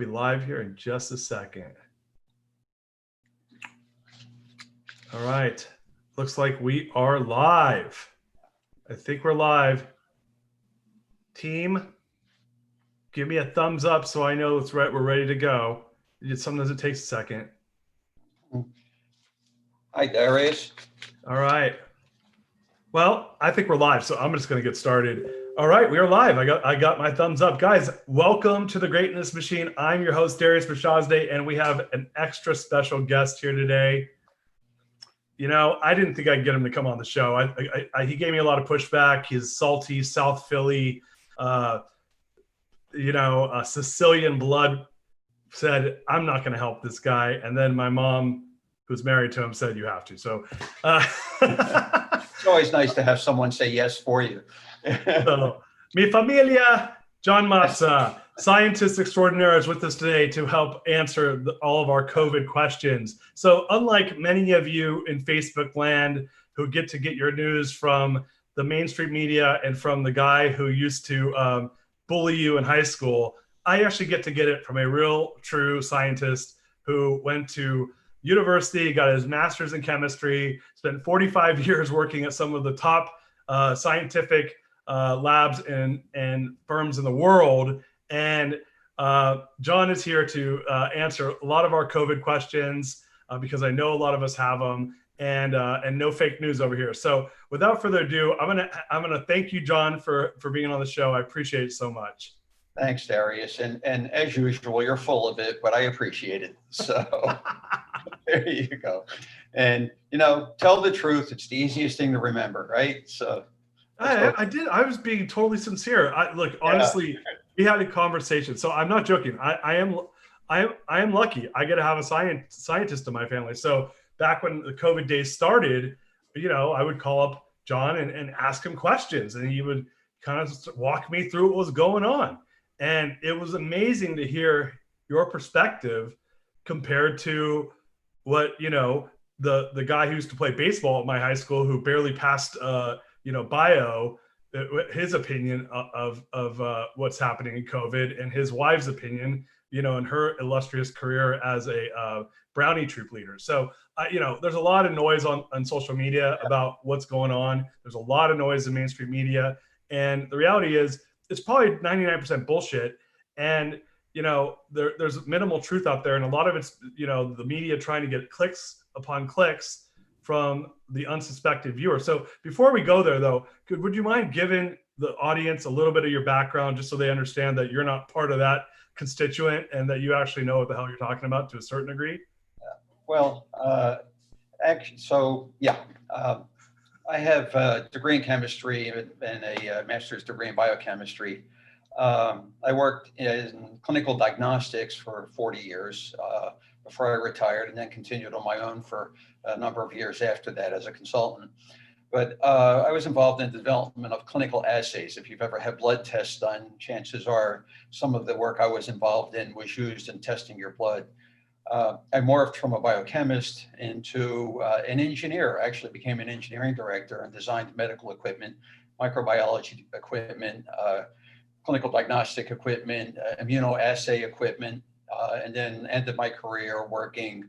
Be live here in just a second. All right. Looks like we are live. I think we're live. Team, give me a thumbs up so I know it's right. We're ready to go. Sometimes it takes a second. Hi, Darius. All right. Well, I think we're live, so I'm just going to get started. All right, we are live. I got my thumbs up. Guys, welcome to the Greatness Machine. I'm your host, Darius Mirshahzadeh, and we have an extra special guest here today. You know, I didn't think I'd get him to come on the show. He gave me a lot of pushback. He's salty, South Philly, Sicilian blood, said, I'm not going to help this guy. And then my mom, who's married to him, said, you have to. So it's always nice to have someone say yes for you. So, mi familia, John Mazza, scientist extraordinaire, is with us today to help answer all of our COVID questions. So unlike many of you in Facebook land who get to get your news from the mainstream media and from the guy who used to bully you in high school, I actually get to get it from a real, true scientist who went to university, got his master's in chemistry, spent 45 years working at some of the top scientific labs and firms in the world. And John is here to answer a lot of our COVID questions because I know a lot of us have them, and no fake news over here. So without further ado, I'm gonna thank you, John, for being on the show. I appreciate it so much. Thanks, Darius. And as usual, you're full of it, but I appreciate it. So there you go. And, you know, tell the truth. It's the easiest thing to remember, right? So I did. I was being totally sincere. Look, honestly, we had a conversation. So I'm not joking. I am lucky. I get to have a scientist in my family. So back when the COVID days started, you know, I would call up John and ask him questions, and he would kind of walk me through what was going on. And it was amazing to hear your perspective compared to what, you know, the guy who used to play baseball at my high school who barely passed bio, his opinion of what's happening in COVID, and his wife's opinion, you know, in her illustrious career as a Brownie troop leader. So, you know, there's a lot of noise on social media about what's going on. There's a lot of noise in mainstream media. And the reality is it's probably 99% bullshit. And, you know, there's minimal truth out there. And a lot of it's, you know, the media trying to get clicks upon clicks from the unsuspected viewer. So before we go there, though, would you mind giving the audience a little bit of your background just so they understand that you're not part of that constituent and that you actually know what the hell you're talking about to a certain degree? Well, actually, so yeah, I have a degree in chemistry and a master's degree in biochemistry. I worked in clinical diagnostics for 40 years before I retired, and then continued on my own for a number of years after that as a consultant. But I was involved in the development of clinical assays. If you've ever had blood tests done, chances are some of the work I was involved in was used in testing your blood. I morphed from a biochemist into an engineer. I actually became an engineering director and designed medical equipment, microbiology equipment, clinical diagnostic equipment, immunoassay equipment, and then ended my career working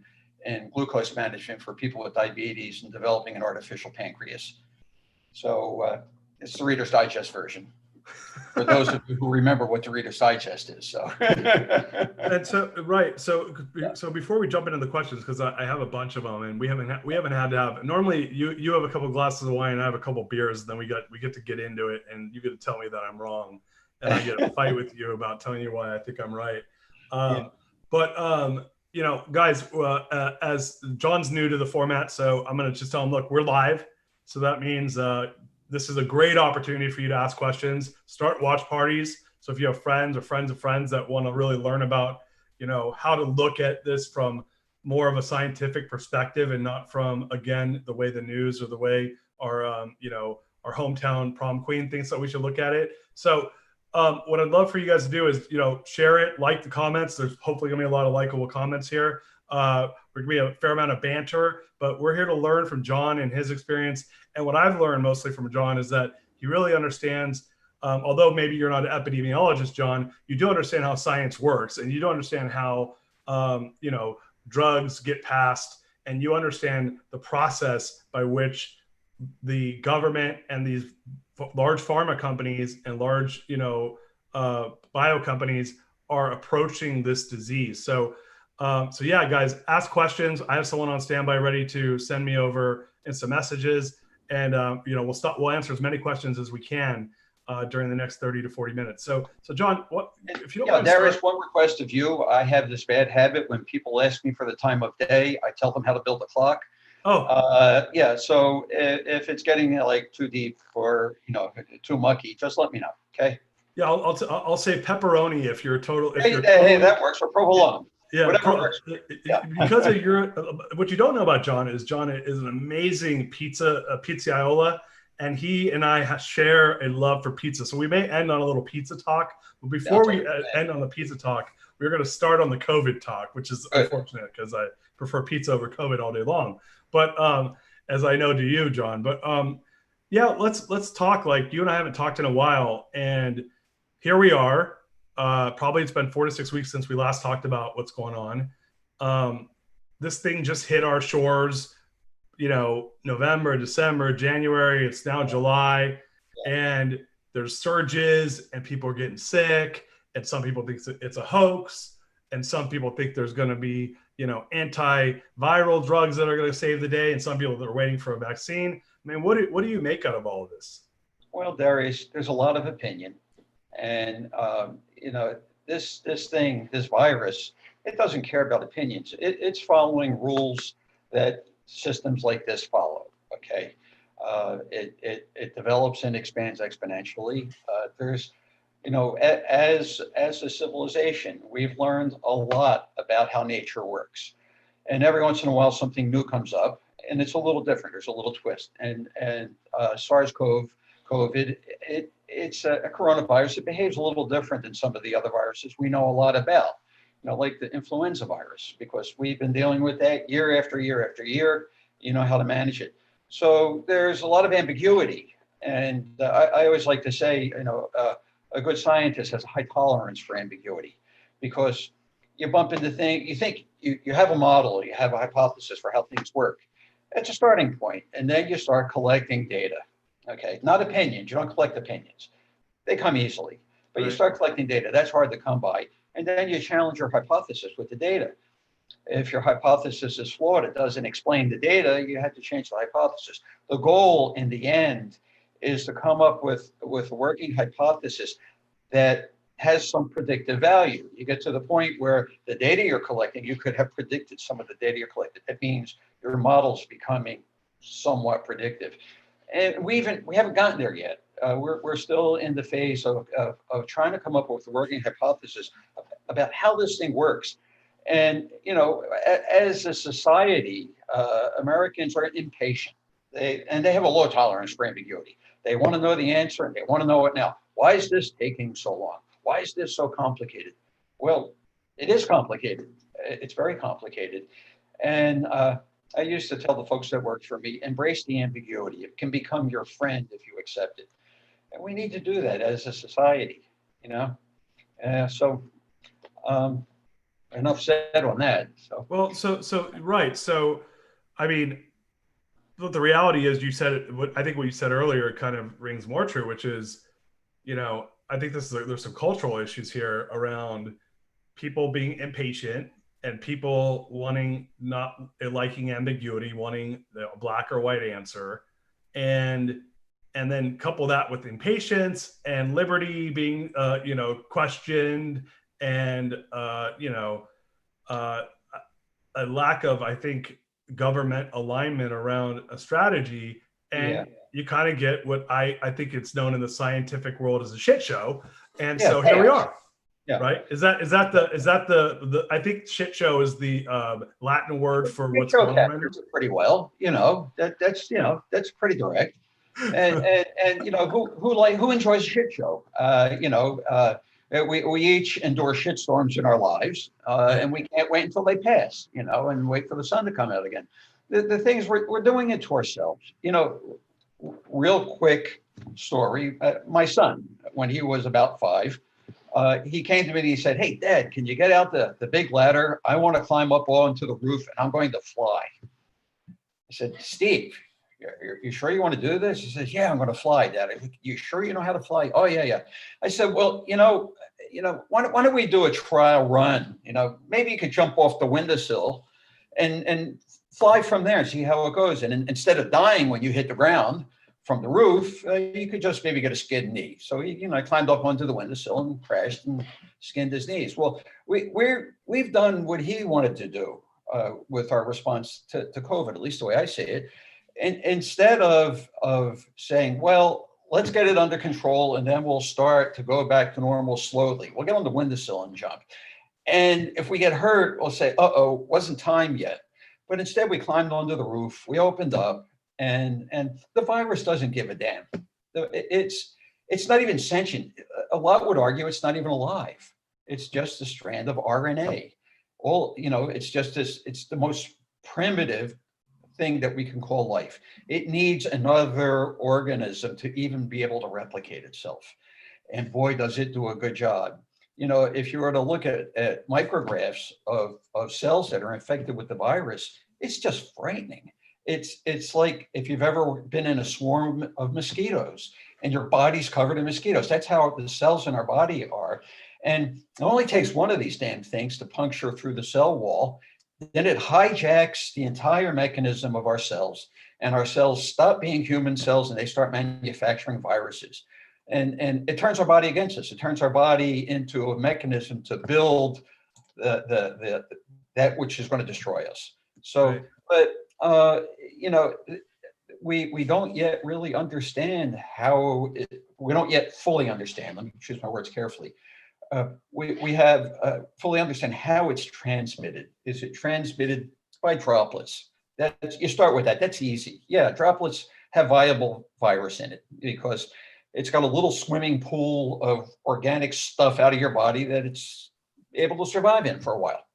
in glucose management for people with diabetes and developing an artificial pancreas. So it's the Reader's Digest version, for those of you who remember what the Reader's Digest is. So, and so right. So before we jump into the questions, because I have a bunch of them, and we haven't had to have. Normally, you have a couple of glasses of wine, and I have a couple of beers, and then we get to get into it, and you get to tell me that I'm wrong, and I get to fight with you about telling you why I think I'm right. But you know, guys, as John's new to the format, so I'm going to just tell him, look, we're live. So that means this is a great opportunity for you to ask questions, start watch parties. So if you have friends or friends of friends that want to really learn about, you know, how to look at this from more of a scientific perspective and not from, again, the way the news or the way our, you know, our hometown prom queen thinks that we should look at it. So what I'd love for you guys to do is, you know, share it, like the comments. There's hopefully gonna be a lot of likable comments here. We're gonna be a fair amount of banter, but we're here to learn from John and his experience. And what I've learned mostly from John is that he really understands although maybe you're not an epidemiologist, John, you do understand how science works, and you do understand how, drugs get passed, and you understand the process by which the government and these large pharma companies and large, bio companies are approaching this disease. So yeah, guys, ask questions. I have someone on standby ready to send me over instant messages, and we'll answer as many questions as we can during the next 30 to 40 minutes. So John, what if you don't mind? Darius, one request of you. I have this bad habit when people ask me for the time of day, I tell them how to build a clock. Oh, so if it's getting like too deep or too mucky, just let me know. Okay. Yeah, I'll say pepperoni if you're total. Hey, that works, or provolone. Yeah, Yeah. Because of what you don't know about John is an amazing pizzaiola, and he and I share a love for pizza. So we may end on a little pizza talk, but before we end on the pizza talk, we're going to start on the COVID talk, which is unfortunate because I prefer pizza over COVID all day long. But as I know to you, John. But yeah, let's talk. Like, you and I haven't talked in a while, and here we are. Probably it's been 4 to 6 weeks since we last talked about what's going on. This thing just hit our shores, November, December, January. It's now July, and there's surges, and people are getting sick, and some people think it's a hoax, and some people think there's going to be antiviral drugs that are going to save the day, and some people that are waiting for a vaccine. I mean, what do you make out of all of this? Well, Darius, there's a lot of opinion, and this virus, it doesn't care about opinions. It's following rules that systems like this follow. Okay, it develops and expands exponentially. There's, as a civilization, we've learned a lot about how nature works, and every once in a while something new comes up, and it's a little different. There's a little twist, and COVID, it's a coronavirus. It behaves a little different than some of the other viruses we know a lot about, like the influenza virus, because we've been dealing with that year after year after year. You know how to manage it. So there's a lot of ambiguity. And I always like to say, a good scientist has a high tolerance for ambiguity, because you bump into things, you think you have a model, you have a hypothesis for how things work. That's a starting point. And then you start collecting data. Okay, not opinions. You don't collect opinions. They come easily, but you start collecting data. That's hard to come by. And then you challenge your hypothesis with the data. If your hypothesis is flawed, it doesn't explain the data, you have to change the hypothesis. The goal in the end is to come up with a working hypothesis that has some predictive value. You get to the point where the data you're collecting, you could have predicted some of the data you're collecting. That means your model's becoming somewhat predictive. And we haven't gotten there yet. We're still in the phase of trying to come up with a working hypothesis about how this thing works. And, as a society, Americans are impatient. They have a low tolerance for ambiguity. They want to know the answer, and they want to know it now. Why is this taking so long? Why is this so complicated? Well, it is complicated. It's very complicated. And I used to tell the folks that work for me, embrace the ambiguity. It can become your friend if you accept it. And we need to do that as a society, enough said on that. So. Well, right. So, I mean, the reality is, you said it. I think what you said earlier kind of rings more true, which is, I think there's some cultural issues here around people being impatient and people not liking ambiguity, wanting a black or white answer, and then couple that with impatience and liberty being questioned, and a lack of, I think, government alignment around a strategy, and you kind of get what I think it's known in the scientific world as a shit show. And so here we are. Yeah. Right. Is that the I think shit show is the Latin word for what's going on. Pretty well, that's pretty direct. And who enjoys a shit show? We each endure shitstorms in our lives, and we can't wait until they pass, and wait for the sun to come out again. The thing is, we're doing it to ourselves. Real quick story. My son, when he was about 5, he came to me and he said, "Hey, Dad, can you get out the big ladder? I want to climb up onto the roof and I'm going to fly." I said, "Steve, you sure you want to do this?" He says, "Yeah, I'm going to fly, Dad." I said, "You sure you know how to fly?" "Oh, yeah, yeah." I said, "Well, why don't we do a trial run? Maybe you could jump off the windowsill and fly from there and see how it goes. And instead of dying when you hit the ground from the roof, you could just maybe get a skinned knee." So I climbed up onto the windowsill and crashed and skinned his knees. Well, we've done what he wanted to do with our response to COVID, at least the way I see it. And instead of saying, well, let's get it under control and then we'll start to go back to normal slowly. We'll get on the windowsill and jump. And if we get hurt, we'll say, uh-oh, wasn't time yet. But instead we climbed onto the roof, we opened up, and the virus doesn't give a damn. It's not even sentient. A lot would argue it's not even alive. It's just a strand of RNA. It's the most primitive thing that we can call life. It needs another organism to even be able to replicate itself. And boy, does it do a good job. If you were to look at micrographs of cells that are infected with the virus, it's just frightening. It's like if you've ever been in a swarm of mosquitoes and your body's covered in mosquitoes. That's how the cells in our body are. And it only takes one of these damn things to puncture through the cell wall. Then it hijacks the entire mechanism of our cells, and our cells stop being human cells and they start manufacturing viruses. And it turns our body against us. It turns our body into a mechanism to build that which is going to destroy us. So, right. But we don't yet really understand how. We don't yet fully understand. Let me choose my words carefully. We have fully understand how it's transmitted. Is it transmitted by droplets? You start with that. That's easy. Yeah, droplets have viable virus in it because it's got a little swimming pool of organic stuff out of your body that it's able to survive in for a while.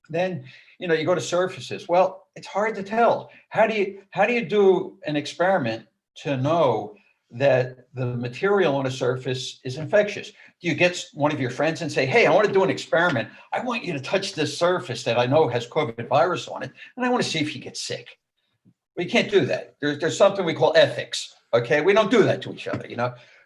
Then, you go to surfaces. Well, it's hard to tell. How do you do an experiment to know that the material on a surface is infectious? Do you get one of your friends and say, "Hey, I want to do an experiment. I want you to touch this surface that I know has COVID virus on it, and I want to see if you get sick." We can't do that. There's something we call ethics. Okay, we don't do that to each other,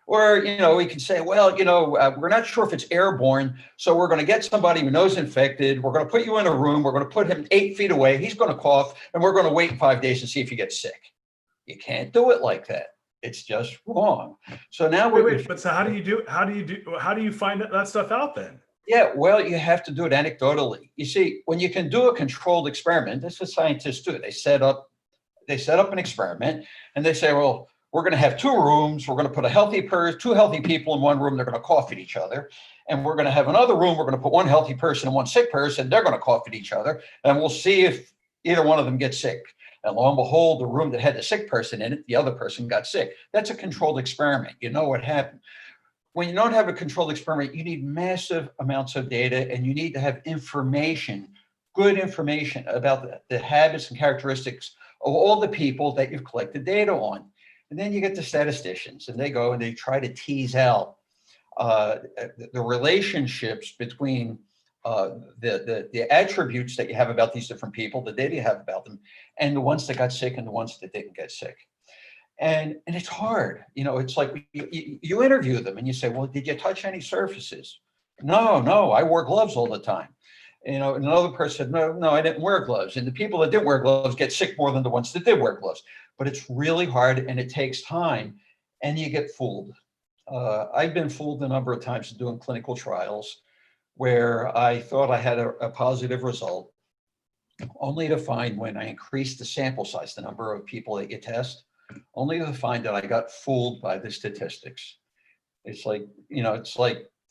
Or, we can say, well, we're not sure if it's airborne, so we're going to get somebody who knows infected. We're going to put you in a room. We're going to put him 8 feet away. He's going to cough, and we're going to wait 5 days to see if you get sick. You can't do it like that. It's just wrong. So now but so how do you find that stuff out then? Yeah, well, you have to do it anecdotally. You see, when you can do a controlled experiment, that's what scientists do. They set up an experiment and they say, well, we're going to have 2 rooms. We're going to put 2 healthy people in one room. They're going to cough at each other. And we're going to have another room. We're going to put 1 healthy person and 1 sick person. They're going to cough at each other. And we'll see if either one of them gets sick. And lo and behold, the room that had the sick person in it, the other person got sick. That's a controlled experiment. You know what happened. When you don't have a controlled experiment, you need massive amounts of data, and you need to have information, good information about the habits and characteristics of all the people that you've collected data on. And then you get the statisticians, and they go and they try to tease out the relationships between the attributes that you have about these different people, the data you have about them, and the ones that got sick and the ones that didn't get sick. And it's hard. It's like you interview them and you say, well, did you touch any surfaces? No, I wore gloves all the time. And another person said, no, I didn't wear gloves. And the people that didn't wear gloves get sick more than the ones that did wear gloves. But it's really hard and it takes time and you get fooled. I've been fooled a number of times doing clinical trials where I thought I had a positive result, only to find when I increased the sample size, the number of people that you test, only to find that I got fooled by the statistics. It's like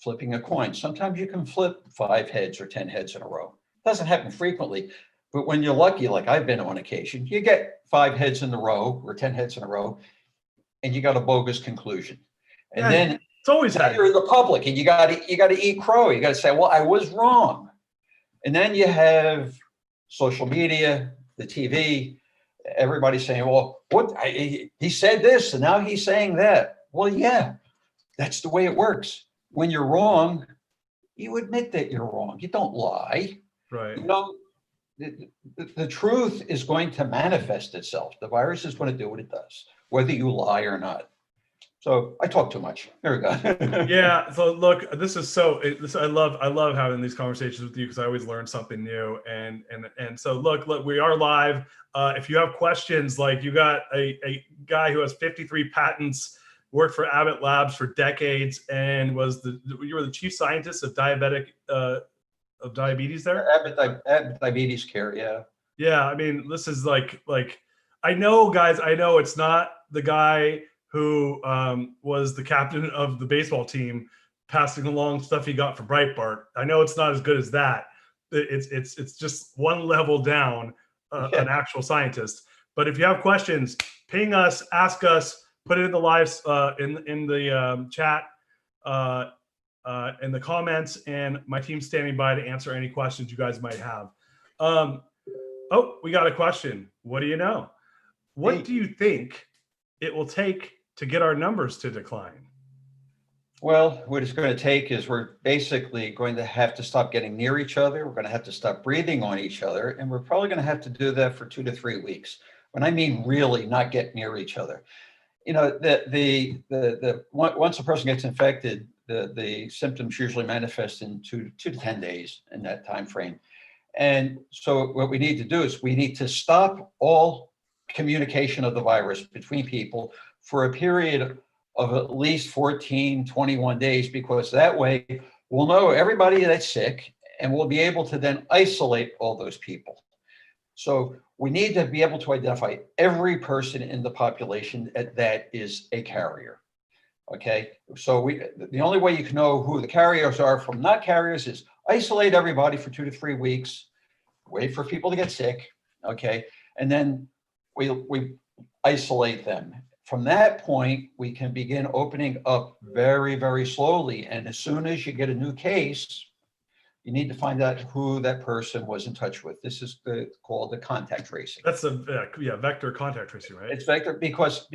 flipping a coin. Sometimes you can flip 5 heads or 10 heads in a row. It doesn't happen frequently, but when you're lucky, like I've been on occasion, you get 5 heads in a row or 10 heads in a row, and you got a bogus conclusion. And then it's always you're in the public, and you got to eat crow. You got to say, well, I was wrong. And then you have social media, the TV. everybody's saying, well, he said this and now he's saying that. Well, yeah, that's the way it works. When you're wrong, you admit that you're wrong. You don't lie. Right. You know, the truth is going to manifest itself. The virus is going to do what it does, whether you lie or not. So I talk too much. There we go. Yeah. So look, this is I love having these conversations with you because I always learn something new. And so look, we are live. If you have questions, like you got a guy who has 53 patents, worked for Abbott Labs for decades, and you were the chief scientist of diabetes there. Abbott Diabetes Care. Yeah. Yeah. I mean, this is like I know, guys. I know it's not the guy who was the captain of the baseball team, passing along stuff he got from Breitbart. I know it's not as good as that. It's just one level down, an actual scientist. But if you have questions, ping us, ask us, put it in the live in the chat, in the comments, and my team's standing by to answer any questions you guys might have. Oh, we got a question. What do you know? What do you think it will take to get our numbers to decline? Well, what it's going to take is we're basically going to have to stop getting near each other. We're going to have to stop breathing on each other. And we're probably going to have to do that for 2 to 3 weeks. When I mean really not get near each other. You know, once a person gets infected, the symptoms usually manifest in 2 to 10 days in that time frame. And so what we need to do is we need to stop all communication of the virus between people for a period of at least 14, 21 days, because that way we'll know everybody that's sick and we'll be able to then isolate all those people. So we need to be able to identify every person in the population that is a carrier. Okay, so the only way you can know who the carriers are from not carriers is isolate everybody for 2 to 3 weeks, wait for people to get sick, okay, and then we isolate them. From that point, we can begin opening up very, very slowly. And as soon as you get a new case, you need to find out who that person was in touch with. This is called the contact tracing. That's vector contact tracing, right? It's vector because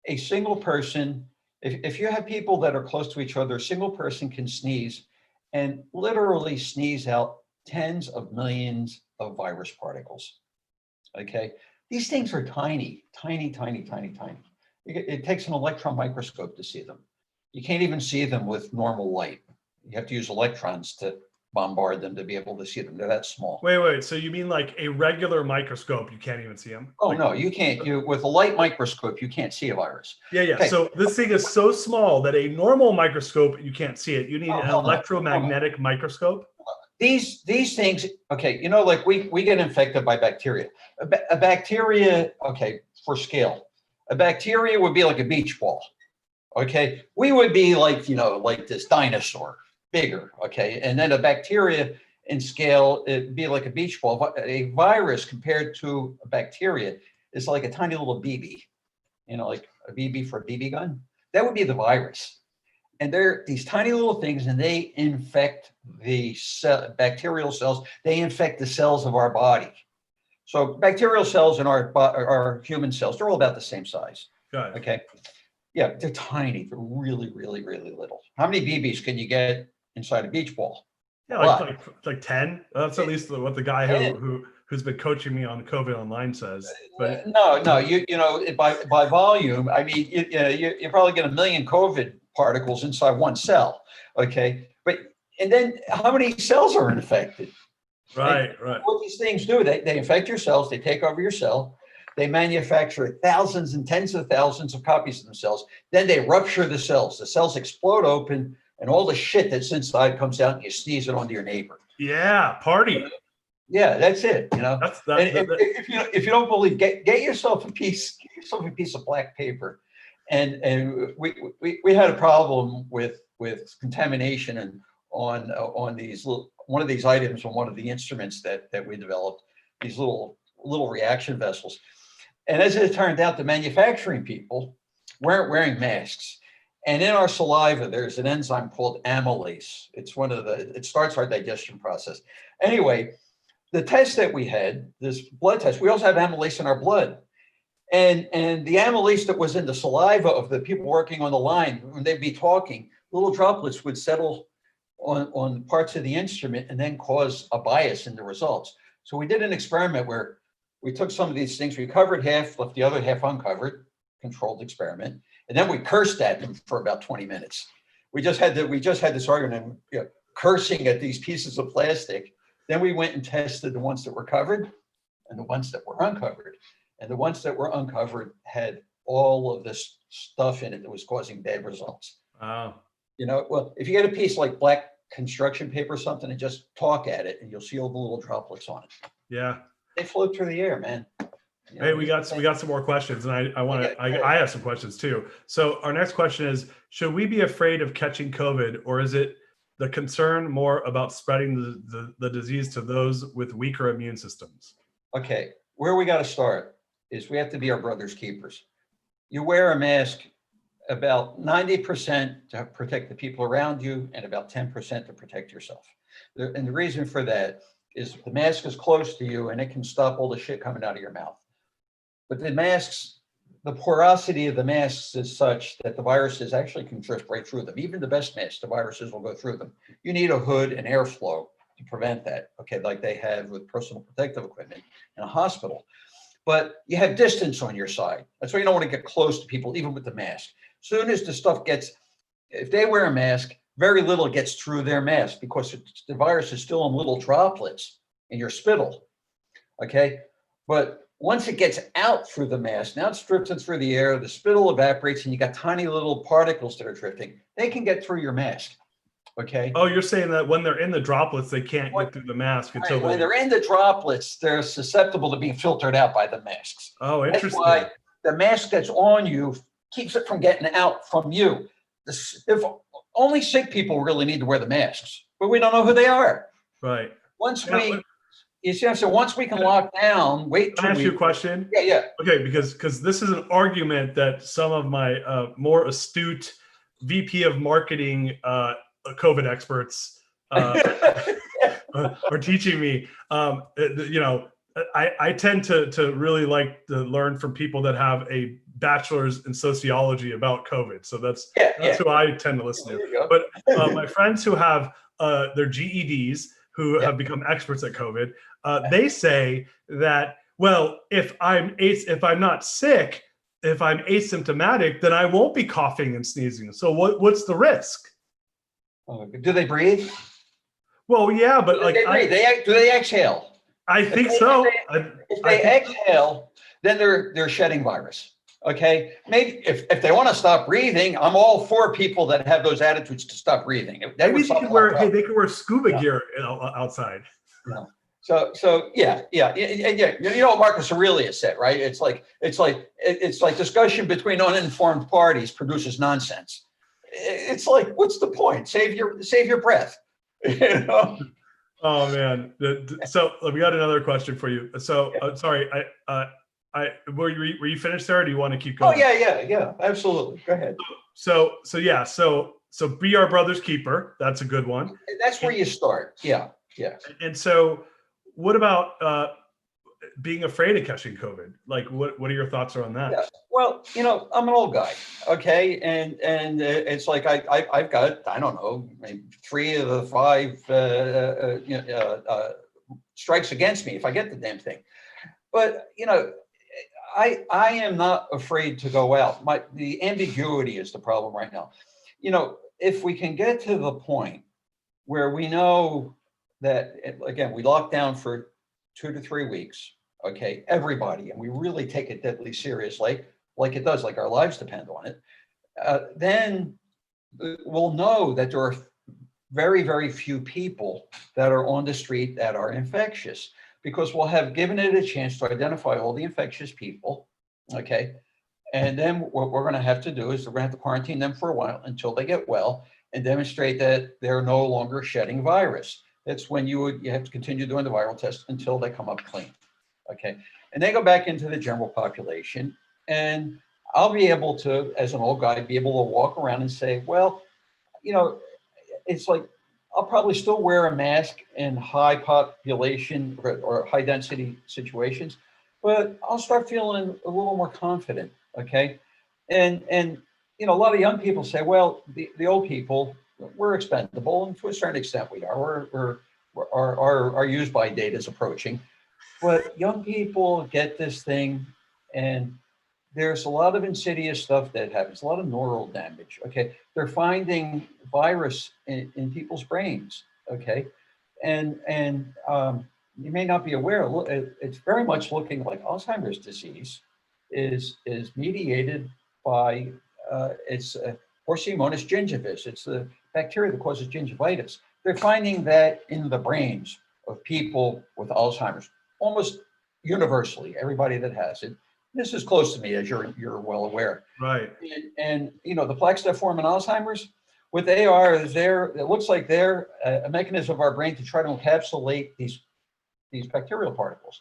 a single person, if you have people that are close to each other, a single person can sneeze and literally sneeze out tens of millions of virus particles. Okay. These things are tiny, tiny, tiny, tiny, tiny. It takes an electron microscope to see them. You can't even see them with normal light. You have to use electrons to bombard them to be able to see them. They're that small. Wait. So you mean like a regular microscope, you can't even see them? Oh, no, you can't. With a light microscope, you can't see a virus. Yeah. Okay. So this thing is so small that a normal microscope, you can't see it. You need an electromagnetic microscope. These things, okay, you know, like we get infected by bacteria. A bacteria, okay, for scale, a bacteria would be like a beach ball, okay? We would be like, you know, like this dinosaur, bigger, okay? And then a bacteria in scale, it'd be like a beach ball. A virus compared to a bacteria is like a tiny little BB, you know, like a BB for a BB gun. That would be the virus. And they're these tiny little things, and they infect the bacterial cells. They infect the cells of our body. So bacterial cells and our human cells, they're all about the same size. Got it. Okay. Yeah, they're tiny. They're really, really, really little. How many BBs can you get inside a beach ball? Yeah, like 10. That's at least what the guy who's been coaching me on COVID online says. But no, you know, by volume, I mean, you probably get 1 million COVID particles inside one cell. Okay, and then how many cells are infected? Right. What these things do, they infect your cells, they take over your cell, they manufacture thousands and tens of thousands of copies of themselves. Then they rupture the cells explode open, and all the shit that's inside comes out, and you sneeze it onto your neighbor. Yeah, party. Yeah, that's it. You know, if you don't believe, get yourself a piece of black paper. And we had a problem with contamination and on these one of these items on one of the instruments that we developed, these little reaction vessels. And as it turned out, the manufacturing people weren't wearing masks. And in our saliva, there's an enzyme called amylase. It starts our digestion process. Anyway, the test that we had, this blood test, we also have amylase in our blood. And the amylase that was in the saliva of the people working on the line, when they'd be talking, little droplets would settle on parts of the instrument and then cause a bias in the results. So we did an experiment where we took some of these things, we covered half, left the other half uncovered, controlled experiment, and then we cursed at them for about 20 minutes. We just had this argument, cursing at these pieces of plastic. Then we went and tested the ones that were covered and the ones that were uncovered. And the ones that were uncovered had all of this stuff in it that was causing bad results. Wow. Well, if you get a piece like black construction paper or something and just talk at it, and you'll see all the little droplets on it. Yeah. They float through the air, man. Hey, we got some more questions, and I have some questions too. So our next question is: should we be afraid of catching COVID, or is it the concern more about spreading the disease to those with weaker immune systems? Okay, where we got to start is we have to be our brother's keepers. You wear a mask about 90% to protect the people around you and about 10% to protect yourself. And the reason for that is the mask is close to you and it can stop all the shit coming out of your mouth. But the masks, the porosity of the masks is such that the viruses actually can drift right through them. Even the best masks, the viruses will go through them. You need a hood and airflow to prevent that, okay, like they have with personal protective equipment in a hospital. But you have distance on your side. That's why you don't want to get close to people, even with the mask. As soon as the stuff gets, if they wear a mask, very little gets through their mask because the virus is still in little droplets in your spittle, okay? But once it gets out through the mask, now it's drifting through the air, the spittle evaporates, and you got tiny little particles that are drifting. They can get through your mask, okay? Oh, you're saying that when they're in the droplets, they can't get through the mask until when they're in the droplets, they're susceptible to being filtered out by the masks. Oh, interesting. That's why the mask that's on you keeps it from getting out from you. If only sick people really need to wear the masks, but we don't know who they are. Right. Once we can lock down, wait. Can I ask you a question? Yeah. Okay, because this is an argument that some of my more astute VP of marketing COVID experts are teaching me. I tend to really like to learn from people that have a bachelor's in sociology about COVID. So that's who I tend to listen to. But my friends who have their GEDs, who have become experts at COVID, they say that, well, if I'm not sick, if I'm asymptomatic, then I won't be coughing and sneezing. So what's the risk? Do they breathe? Well, yeah, but like, do they exhale? I think so. If they exhale, then they're shedding virus. Okay, maybe if they want to stop breathing, I'm all for people that have those attitudes to stop breathing. Maybe they could wear scuba gear outside. Yeah. So yeah. You know what Marcus Aurelius said, right? It's like discussion between uninformed parties produces nonsense. It's like, what's the point? Save your breath. You know? Oh man. So we got another question for you. So sorry, were you finished there, or do you want to keep going? Oh yeah, absolutely. Go ahead. So be our brother's keeper. That's a good one. That's where you start. Yeah. And so, what about being afraid of catching COVID? Like, what are your thoughts on that? Yeah. Well, I'm an old guy, okay, and it's like I've got, I don't know, maybe 3 of the 5 strikes against me if I get the damn thing. But I am not afraid to go out. The ambiguity is the problem right now. If we can get to the point where we know that, again, we lock down for 2 to 3 weeks, okay, everybody, and we really take it deadly seriously, like it does, like our lives depend on it, then we'll know that there are very, very few people that are on the street that are infectious, because we'll have given it a chance to identify all the infectious people, okay? And then what we're going to have to do is we're going to have to quarantine them for a while until they get well and demonstrate that they're no longer shedding virus. That's when you have to continue doing the viral test until they come up clean, okay? And they go back into the general population, and I'll be able to, as an old guy, be able to walk around and say, well, it's like, I'll probably still wear a mask in high population or high density situations, but I'll start feeling a little more confident. Okay. And you know, a lot of young people say, well, the old people, we're expendable, and to a certain extent we are. Our use by date is approaching. But young people get this thing, and there's a lot of insidious stuff that happens, a lot of neural damage. Okay. They're finding virus in people's brains. Okay. And you may not be aware, it's very much looking like Alzheimer's disease is mediated by it's Porcimonas gingivis. It's the bacteria that causes gingivitis. They're finding that in the brains of people with Alzheimer's, almost universally, everybody that has it. This is close to me, as you're well aware. Right. And you know, the plaques that form in Alzheimer's, what they are is it looks like they're a mechanism of our brain to try to encapsulate these bacterial particles.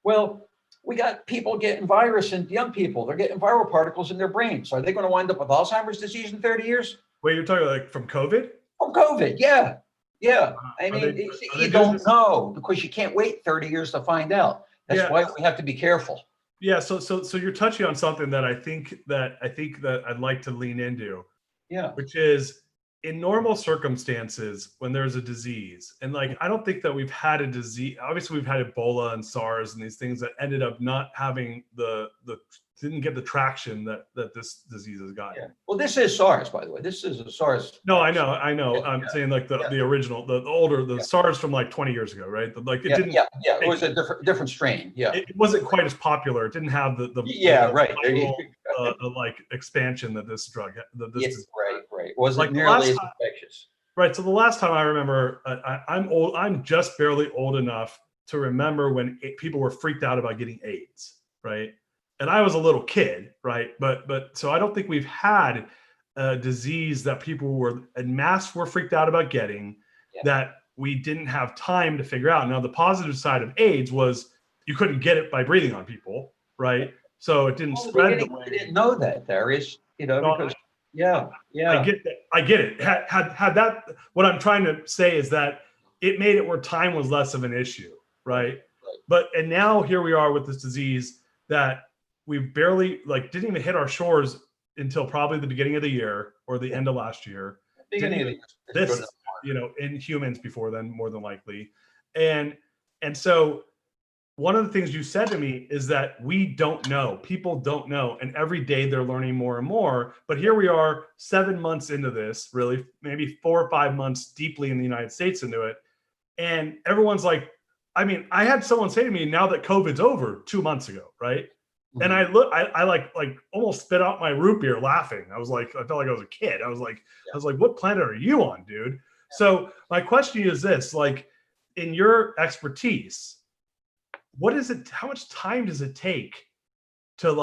Well, we got people getting virus, and young people, they're getting viral particles in their brains. Are they going to wind up with Alzheimer's disease in 30 years? Wait, you're talking like from COVID? From COVID, yeah. Yeah. I mean, you don't know, because you can't wait 30 years to find out. That's why we have to be careful. Yeah. So you're touching on something that I think that I'd like to lean into. Yeah. Which is, in normal circumstances, when there's a disease, and like, I don't think that we've had a disease. Obviously, we've had Ebola and SARS and these things that ended up not having didn't get the traction that this disease has gotten. Yeah. Well, this is SARS, by the way. This is a SARS. No, I know. Yeah, I'm saying like the original, the older, SARS from like 20 years ago, right? Like it didn't. Yeah. It was a different strain. Yeah. It wasn't quite as popular. It didn't have the right. Like expansion that this drug. Right. Wasn't like nearly as infectious. Right. So the last time I remember, I'm old. I'm just barely old enough to remember when people were freaked out about getting AIDS, right? And I was a little kid, right? But so I don't think we've had a disease that people were en masse were freaked out about getting, that we didn't have time to figure out. Now, the positive side of AIDS was you couldn't get it by breathing on people, right? So it didn't spread the way. I didn't know that, Darius. You know, because I get it. Had that. What I'm trying to say is that it made it where time was less of an issue, right? And now here we are with this disease that we barely didn't even hit our shores until probably the beginning of the year or the end of last year. Beginning of the year. This, in humans before then, more than likely. And so one of the things you said to me is that we don't know. People don't know. And every day they're learning more and more. But here we are 7 months into this, really, maybe 4 or 5 months deeply in the United States into it. And everyone's like, I mean, I had someone say to me, now that COVID's over 2 months ago, right? Mm-hmm. And I like almost spit out my root beer laughing. I felt like I was a kid. I was like, what planet are you on, dude? Yeah. So my question is this, in your expertise, what is it? How much time does it take to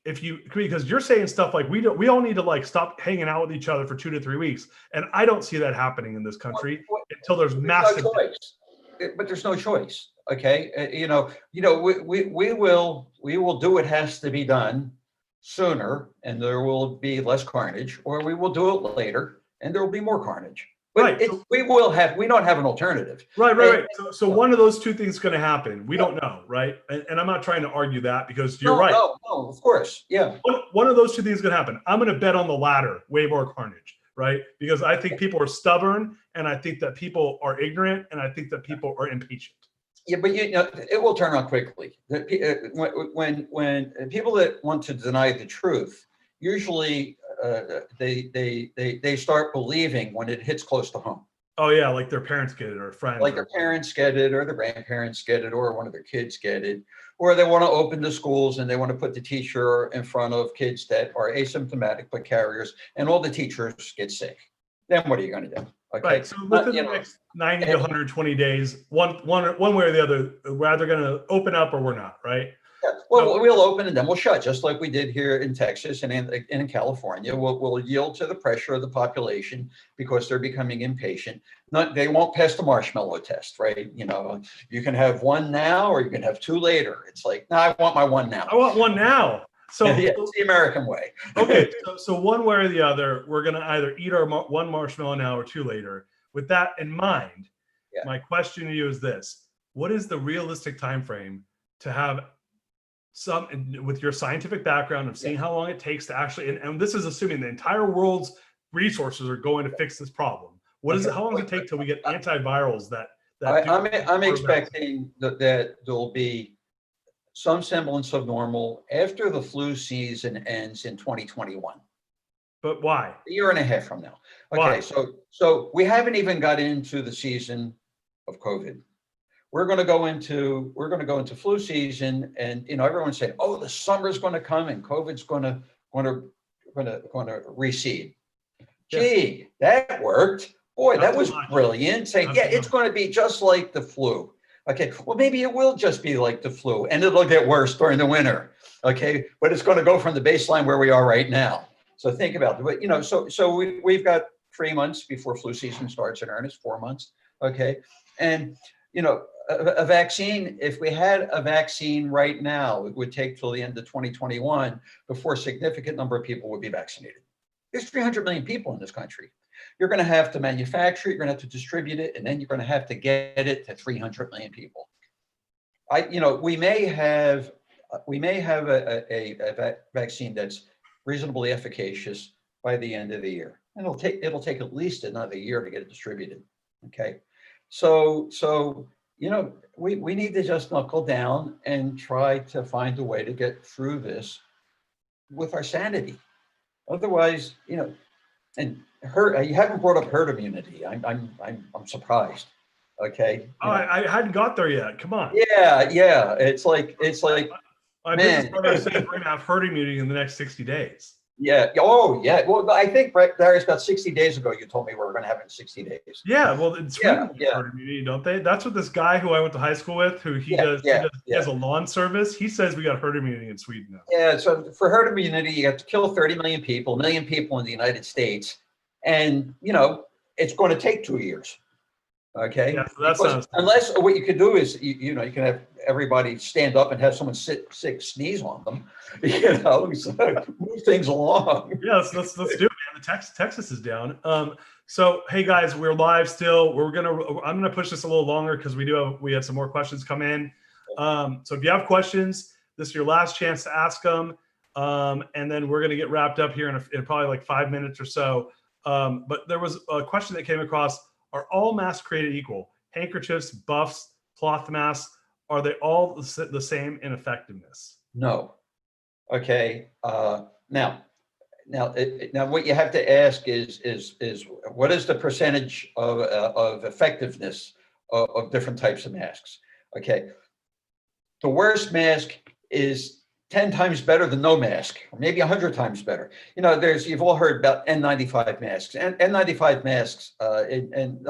because you're saying stuff like we all need to stop hanging out with each other for 2 to 3 weeks, and I don't see that happening in this country until there's massive. No choice. But there's no choice. Okay, we will do what has to be done sooner, and there will be less carnage, or we will do it later, and there will be more carnage. But we don't have an alternative. Right. So one of those two things is going to happen. We don't know, right? And I'm not trying to argue that, because you're right. No, of course. Yeah. One of those two things is going to happen. I'm going to bet on the latter, way more carnage, right? Because I think people are stubborn, and I think that people are ignorant, and I think that people are impatient. Yeah, but it will turn around quickly. When people that want to deny the truth, usually they start believing when it hits close to home. Oh yeah, like their parents get it, or friends. Like their parents get it, or their grandparents get it, or one of their kids get it, or they want to open the schools and they want to put the teacher in front of kids that are asymptomatic but carriers, and all the teachers get sick. Then what are you going to do? Okay. Right. So within the next 90 to 120 days, one way or the other, we're either going to open up or we're not, right? Yeah. Well, we'll open and then we'll shut, just like we did here in Texas and in California. We'll yield to the pressure of the population because they're becoming impatient. They won't pass the marshmallow test, right? You can have one now or you can have 2 later. It's like, no, I want my one now. I want one now. So it's the American way. Okay, so one way or the other, we're going to either eat our one marshmallow now or 2 later. with that in mind, Yeah. my question to you is this: what is the realistic time frame to have with your scientific background of seeing how long it takes to actually, and this is assuming the entire world's resources are going to fix this problem. What is it? How long does it take till we get antivirals that I'm expecting that there will be some semblance of normal after the flu season ends in 2021. But why? A year and a half from now. Why? Okay, so we haven't even got into the season of COVID. We're going to go into flu season, and everyone's saying, "Oh, the summer's going to come and COVID's going to recede." Gee, that worked. Boy, that was brilliant. Saying, yeah, it's going to be just like the flu. Okay, well, maybe it will just be like the flu, and it'll get worse during the winter. Okay, but it's going to go from the baseline where we are right now. So think about it. But so we've got 3 months before flu season starts in earnest, 4 months. Okay, and a vaccine. If we had a vaccine right now, it would take till the end of 2021 before a significant number of people would be vaccinated. There's 300 million people in this country. You're going to have to manufacture it, you're going to have to distribute it, and then you're going to have to get it to 300 million people. We may have a vaccine that's reasonably efficacious by the end of the year, and it'll take at least another year to get it distributed. Okay, so we need to just knuckle down and try to find a way to get through this with our sanity. Otherwise, and you haven't brought up herd immunity. I'm surprised. Okay. I hadn't got there yet. Come on. Yeah. It's like my business partner said we're gonna have herd immunity in the next 60 days. Yeah. Oh, yeah. Well, I think Darius, about 60 days ago, you told me we were going to have it in 60 days. Yeah. Well, in Sweden, herd immunity, don't they? That's what this guy who I went to high school with, who he has a lawn service. He says we got herd immunity in Sweden now. Yeah. So for herd immunity, you have to kill 30 million people, 1 million people in the United States. And, it's going to take 2 years. Okay. Yeah, so that sounds. Unless what you could do is, you can have everybody stand up and have someone sneeze on them, so move things along. Yeah, let's do it, man. Texas is down. So hey guys, we're live still. I'm gonna push this a little longer because we had some more questions come in. So if you have questions, this is your last chance to ask them. And then we're gonna get wrapped up here in probably like 5 minutes or so. But there was a question that came across. Are all masks created equal? Handkerchiefs, buffs, cloth masks, are they all the same in effectiveness? No. Okay. Now what you have to ask is what is the percentage of effectiveness of different types of masks? Okay. The worst mask is 10 times better than no mask, or maybe 100 times better. You've all heard about N95 masks. And N95 masks, and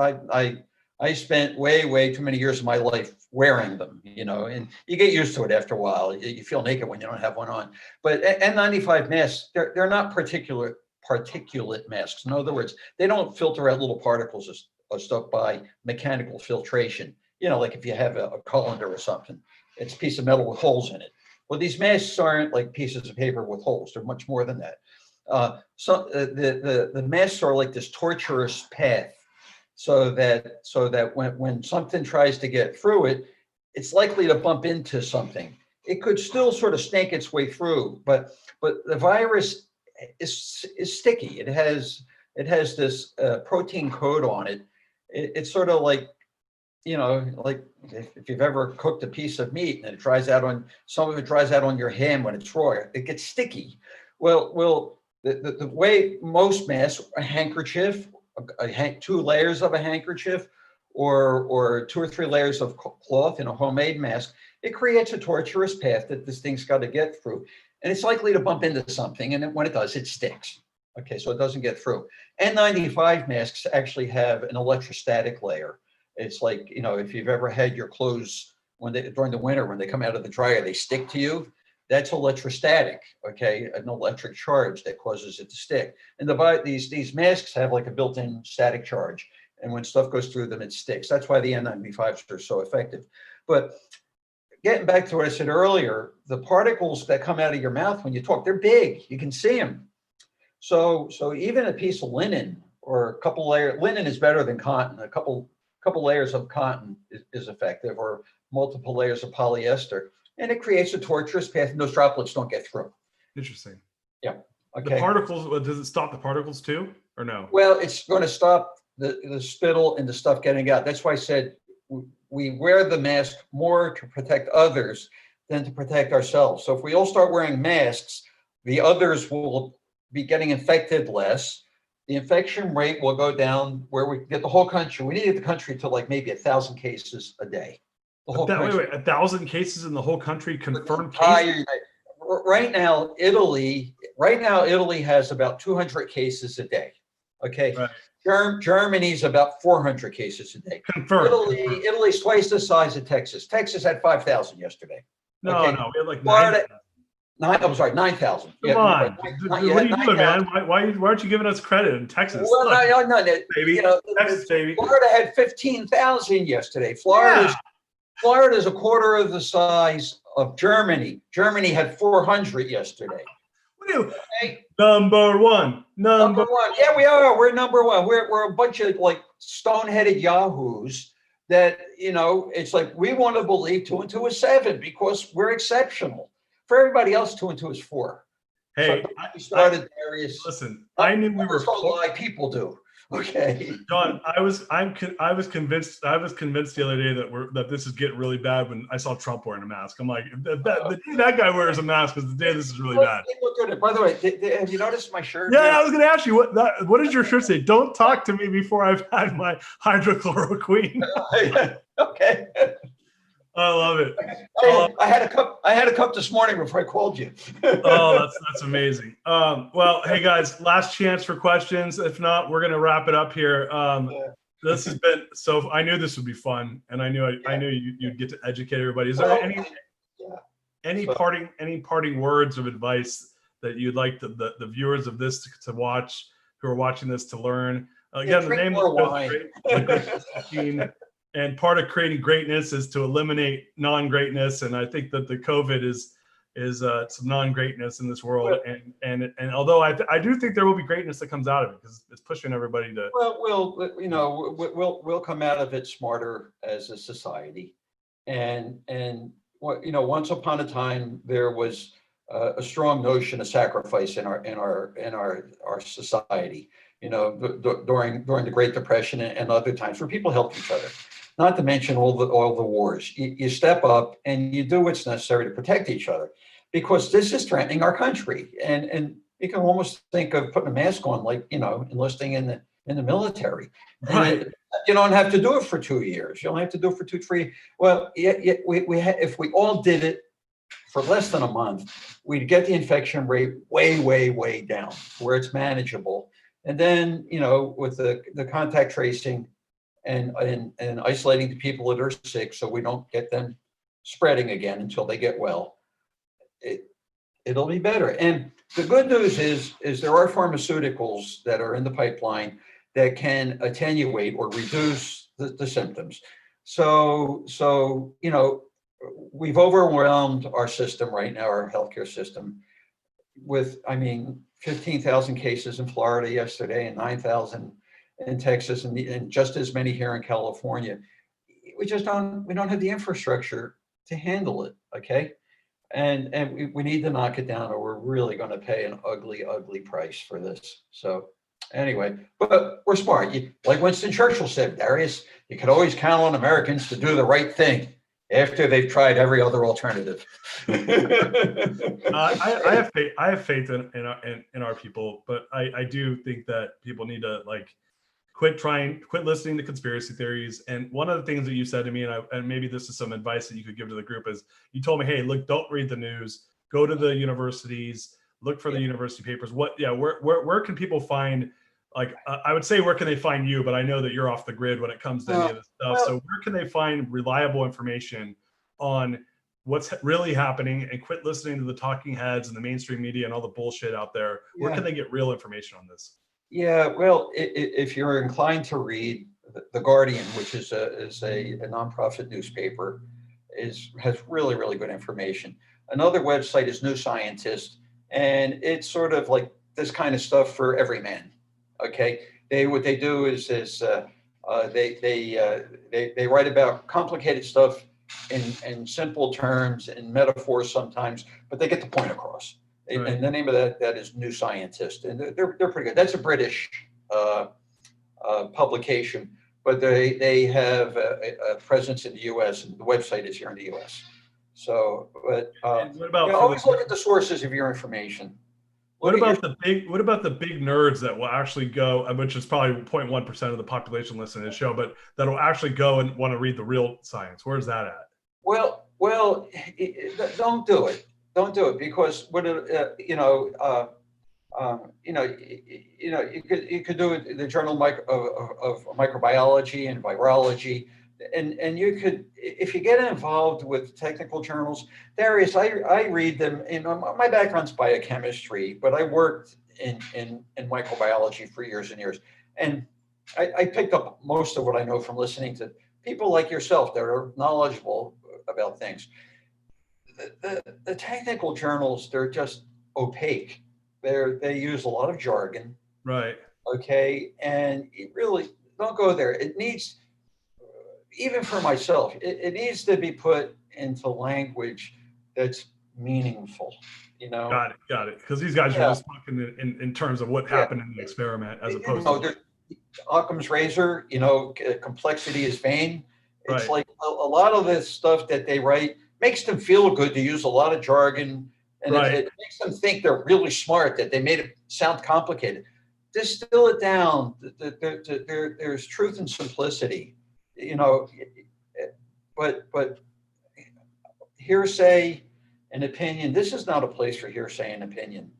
I spent way too many years of my life wearing them, and you get used to it after a while. You feel naked when you don't have one on. But N95 masks, they're not particulate masks. In other words, they don't filter out little particles of stuff by mechanical filtration. Like if you have a colander or something, it's a piece of metal with holes in it. Well, these masks aren't like pieces of paper with holes. They're much more than that. So the masks are like this tortuous path, so that when something tries to get through it, it's likely to bump into something. It could still sort of snake its way through, but the virus is sticky. It has this protein code on it. It's sort of like, like if you've ever cooked a piece of meat and some of it dries out on your hand when it's raw, it gets sticky. Well, the way most masks, a handkerchief, 2 layers of a handkerchief, or 2 or 3 layers of cloth in a homemade mask, it creates a tortuous path that this thing's got to get through, and it's likely to bump into something, and when it does, it sticks. Okay, so it doesn't get through. N95 masks actually have an electrostatic layer. It's like, if you've ever had your clothes during the winter, when they come out of the dryer, they stick to you. That's electrostatic, okay? An electric charge that causes it to stick. And these masks have like a built-in static charge. And when stuff goes through them, it sticks. That's why the N95s are so effective. But getting back to what I said earlier, the particles that come out of your mouth when you talk, they're big. You can see them. So even a piece of linen or a couple layers. Linen is better than cotton. A couple layers of cotton is effective, or multiple layers of polyester, and it creates a tortuous path, and those droplets don't get through. Interesting. Yeah. Okay. The particles, does it stop the particles too, or no? Well, it's going to stop the spittle and the stuff getting out. That's why I said we wear the mask more to protect others than to protect ourselves. So if we all start wearing masks, the others will be getting infected less. The infection rate will go down where we get the whole country. We need the country to like maybe 1,000 cases a day. The whole country. Wait, 1,000 cases in the whole country, confirmed cases? Right now, Italy has about 200 cases a day. Okay. Right. Germany's about 400 cases a day. Confirmed. Italy's twice the size of Texas. Texas had 5,000 yesterday. No, okay. No, we had like Florida, 9,000. Come on. What are you doing, man? Why aren't you giving us credit in Texas? Well, no, baby. You know, Texas, baby. Florida had 15,000 yesterday. Florida's a quarter of the size of Germany. Germany had 400 yesterday. Okay. Number one. Number one. Yeah, we are. We're number one. We're a bunch of like stone-headed yahoos that, you know, it's like we want to believe 2 and 2 is 7 because we're exceptional. For everybody else, 2 and 2 is 4. Hey, so we started Darius. Listen, I knew we were lie people do. Okay. John, I was convinced the other day that this is getting really bad when I saw Trump wearing a mask. I'm like, the day that guy wears a mask is the day this is really bad. Look good. By the way, have you noticed my shirt? Yeah, I was going to ask you what does your shirt say? Don't talk to me before I've had my hydrochloroquine. Okay. I love it. I had a cup this morning before I called you. Oh, that's amazing. Well, hey guys, last chance for questions. If not, we're gonna wrap it up here. This has been so. I knew this would be fun, and I knew you'd get to educate everybody. Is there any parting words of advice that you'd like the viewers of this to watch, who are watching this, to learn? Again, the name of the great. And part of creating greatness is to eliminate non-greatness, and I think that the COVID is some non-greatness in this world. And although I do think there will be greatness that comes out of it, because it's pushing everybody to. Well, we'll come out of it smarter as a society, and once upon a time there was a strong notion of sacrifice in our society. During the Great Depression and other times where people helped each other. Not to mention all the wars. You step up and you do what's necessary to protect each other, because this is threatening our country. And you can almost think of putting a mask on, like enlisting in the military. Right. You don't have to do it for 2 years. You only have to do it for 2, 3. Well, if we all did it for less than a month, we'd get the infection rate way, way, way down where it's manageable. And then, with the contact tracing and isolating the people that are sick so we don't get them spreading again until they get well, it'll be better. And the good news is there are pharmaceuticals that are in the pipeline that can attenuate or reduce the symptoms. So we've overwhelmed our system right now, our healthcare system, with, 15,000 cases in Florida yesterday and 9,000 in Texas and just as many here in California. We don't have the infrastructure to handle it. Okay. And we need to knock it down, or we're really going to pay an ugly, ugly price for this. So anyway, but we're smart. Like Winston Churchill said, Darius, you can always count on Americans to do the right thing after they've tried every other alternative. I have faith in our people, but I do think that people need to quit listening to conspiracy theories. And one of the things that you said to me, and maybe this is some advice that you could give to the group, is you told me, hey, look, don't read the news, go to the universities, look for the university papers. Where can people find, I would say, where can they find you? But I know that you're off the grid when it comes to any of this stuff. So where can they find reliable information on what's really happening, and quit listening to the talking heads and the mainstream media and all the bullshit out there? Where can they get real information on this? Yeah, well, if you're inclined to read, The Guardian, which is a nonprofit newspaper, has really, really good information. Another website is New Scientist, and it's sort of like this kind of stuff for every man. Okay, what they do is they write about complicated stuff in simple terms and metaphors sometimes, but they get the point across. Right. And the name of that is New Scientist, and they're pretty good. That's a British publication, but they have a presence in the U.S. and the website is here in the U.S. So, but what about always look at the sources of your information. What about the big nerds that will actually go, which is probably 0.1% of the population listening to the show, but that'll actually go and want to read the real science? Where's that at? Well, don't do it. Don't do it, because what you could do it in the Journal of Microbiology and Virology, and you could, if you get involved with technical journals, Darius, I read them. My background's biochemistry, but I worked in microbiology for years and years, and I picked up most of what I know from listening to people like yourself that are knowledgeable about things. The technical journals, they're just opaque. They use a lot of jargon. Right. Okay. And you really don't go there. It needs, even for myself, it needs to be put into language that's meaningful, Got it. Because these guys are just talking in terms of what happened in the experiment, as opposed to Occam's razor, complexity is vain. It's right. like a lot of this stuff that they write makes them feel good to use a lot of jargon, and it makes them think they're really smart, that they made it sound complicated. Distill it down. There's truth and simplicity, but hearsay and opinion, this is not a place for hearsay and opinion.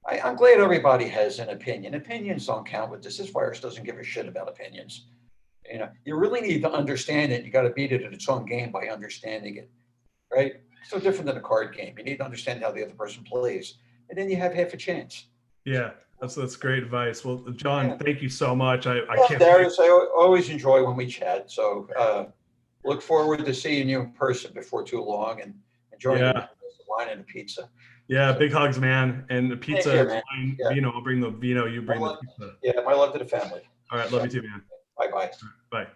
I'm glad everybody has an opinion. Opinions don't count with this. This virus doesn't give a shit about opinions. You really need to understand it. You got to beat it at its own game by understanding it, right? It's no different than a card game. You need to understand how the other person plays, and then you have half a chance. Yeah, that's great advice. Well, John, thank you so much. I can't. Darius, I always enjoy when we chat. So look forward to seeing you in person before too long, and enjoying a wine and a pizza. Yeah, big hugs, man. And the pizza, wine, vino. I'll bring the vino. You bring the pizza. Yeah, my love to the family. All right, love you too, man. Bye-bye. Bye.